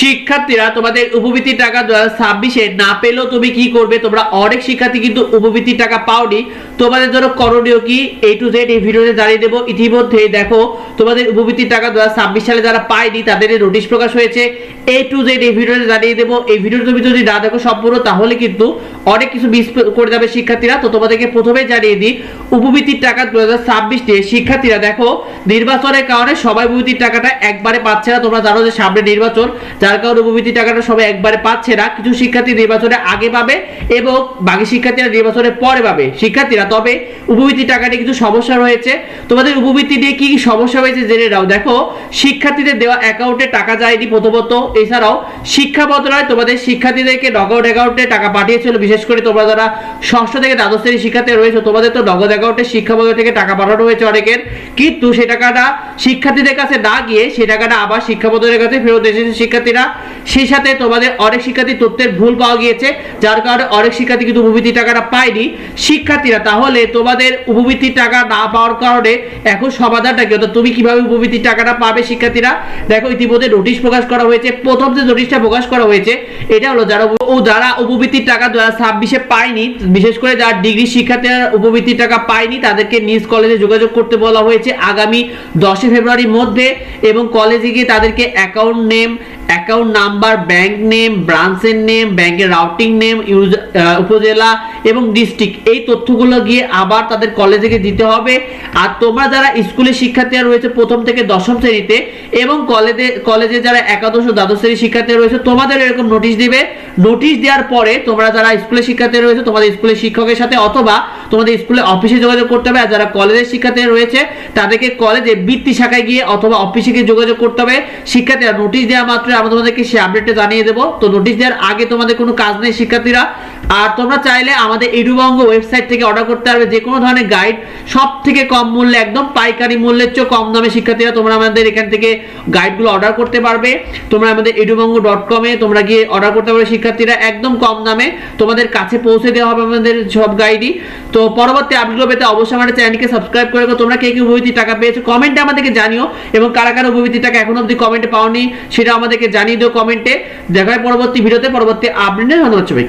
শিক্ষার্থীরা তোমাদের উপবৃত্তির টাকা 2026 না পেলেও তুমি কি করবে, তোমরা অনেক শিক্ষার্থী কিন্তু উপবৃত্তির টাকা পাওনি। তোমাদের জন্য করণীয় কি A to Z এই ভিডিওতে জানিয়ে দেবো। ইতিমধ্যে দেখো তোমাদের উপবৃত্তির টাকা 2026 সালে যারা পায়নি তাদের নোটিশ প্রকাশ হয়েছে। A to Z এই ভিডিওতে জানিয়ে দেবো। এই ভিডিওটা তুমি যদি না দেখো সম্পূর্ণ তাহলে কিন্তু অনেক কিছু মিস করে যাবে শিক্ষার্থীরা। তো তোমাদেরকে প্রথমে জানিয়ে দিই উপবৃত্তির টাকা 2026 নিয়ে শিক্ষার্থীরা দেখো নির্বাচনের কারণে সবাই উপবৃত্তির টাকাটা একবারে পাচ্ছে না। তোমরা জানো যে সামনে নির্বাচন, যার কারণে উপবৃত্তির টাকাটা সবাই একবারে পাচ্ছে না। কিছু শিক্ষার্থী নির্বাচনের আগে পাবে এবং বাকি শিক্ষার্থীরা নির্বাচনের পরে পাবে। শিক্ষার্থীরা তবে উপবৃত্তির টাকা নিয়ে কিছু সমস্যা রয়েছে। তোমাদের উপবৃত্তি নিয়ে কি কি সমস্যা হয়েছে জেনে নাও। দেখো শিক্ষার্থীদের দেওয়া অ্যাকাউন্টে টাকা যায়নি প্রথমত। এছাড়াও শিক্ষা মন্ত্রণালয় তোমাদের শিক্ষার্থীদেরকে নগদ অ্যাকাউন্টে টাকা পাঠিয়েছিল। বিশেষ করে তোমরা যারা ষষ্ঠ থেকে দ্বাদশ শ্রেণীর শিক্ষার্থী রয়েছে তোমাদের তো নগদ অ্যাকাউন্টে শিক্ষা মন্ত্রণালয় থেকে টাকা পাঠানো হয়েছে অনেকের, কিন্তু সেই টাকাটা শিক্ষার্থীদের কাছে না গিয়ে সেই টাকাটা আবার শিক্ষা মন্ত্রণালয়ের কাছে ফেরত এসেছে শিক্ষার্থীরা। সেই সাথে তোমাদের অনেক শিক্ষার্থী তথ্যের ভুল পাওয়া গিয়েছে, যার কারণে অনেক শিক্ষার্থী কিন্তু উপবৃত্তির টাকাটা পায়নি। শিক্ষার্থীরা তাহলে তোমাদের উপবৃত্তির টাকা না পাওয়ার কারণে এখন সমাধানটা কি, অর্থাৎ তুমি কিভাবে উপবৃত্তির টাকাটা পাবে শিক্ষার্থীরা দেখো ইতিমধ্যে নোটিশ প্রকাশ করা হয়েছে। প্রথম যে নোটিশটা প্রকাশ করা হয়েছে এটা হলো যারা উপবৃত্তির টাকা 2026 পায়নি, বিশেষ করে যারা ডিগ্রি শিক্ষার্থীরা উপবৃত্তির টাকা পায়নি তাদেরকে নিজ কলেজে যোগাযোগ করতে বলা হয়েছে আগামী 10 ফেব্রুয়ারির মধ্যে। এবং কলেজে গিয়ে তাদেরকে account name, account number, bank name, ব্রাঞ্চের নেম, ব্যাংকের রাউটিং নেম, উপজেলা এবং ডিস্ট্রিক্ট এই তথ্যগুলো গিয়ে আবার তাদের কলেজে গিয়ে দিতে হবে। আর তোমরা যারা স্কুলের শিক্ষার্থীরা রয়েছে প্রথম থেকে দশম শ্রেণীতে এবং কলেজে যারা একাদশ ও দ্বাদশ শ্রেণীর শিক্ষার্থীরা রয়েছে তোমাদের এরকম নোটিশ দিবে। নোটিশ দেওয়ার পরে তোমরা যারা স্কুলের শিক্ষার্থীরা রয়েছে তোমাদের স্কুলের শিক্ষকের সাথে অথবা তোমাদের স্কুলের অফিসে যোগাযোগ করতে হবে। আর যারা কলেজের শিক্ষার্থীরা রয়েছে তাদেরকে কলেজে বৃত্তি শাখায় গিয়ে অথবা অফিসে গিয়ে যোগাযোগ করতে হবে। শিক্ষার্থীরা নোটিশ দেওয়া মাত্র আমরা তোমাদেরকে সেই আপডেটটা জানিয়ে দেবো। তো নোটিশ দেওয়ার আগে তোমাদের কোনো কাজ নেই শিক্ষার্থীরা। আর তোমরা চাইলে আমাদের এডুবঙ্গ ওয়েবসাইট থেকে অর্ডার করতে পারবে যে কোনো ধরনের গাইড, সব থেকে কম মূল্যে, একদম পাইকারি মূল্যের চেয়ে কম দামে শিক্ষার্থীরা তোমরা আমাদের এখান থেকে গাইডগুলো অর্ডার করতে পারবে। তোমরা আমাদের edubongo.com তোমরা গিয়ে অর্ডার করতে পারবে শিক্ষার্থীরা, একদম কম দামে তোমাদের কাছে পৌঁছে দেওয়া হবে আমাদের সব গাইডই। তো পরবর্তী আপডেটগুলো পেতে অবশ্যই আমাদের চ্যানেলকে সাবস্ক্রাইব করে রাখো। তোমরা কে কি উপবৃত্তির টাকা পেয়েছো কমেন্টে আমাদেরকে জানিও, এবং কারা কারা উপবৃত্তির টাকা এখনো অবধি কমেন্টে পাওনি সেটা আমাদেরকে জানিয়ে দিও কমেন্টে। দেখা হয় পরবর্তী ভিডিওতে পরবর্তী আপডেটে। ধন্যবাদ সবাইকে।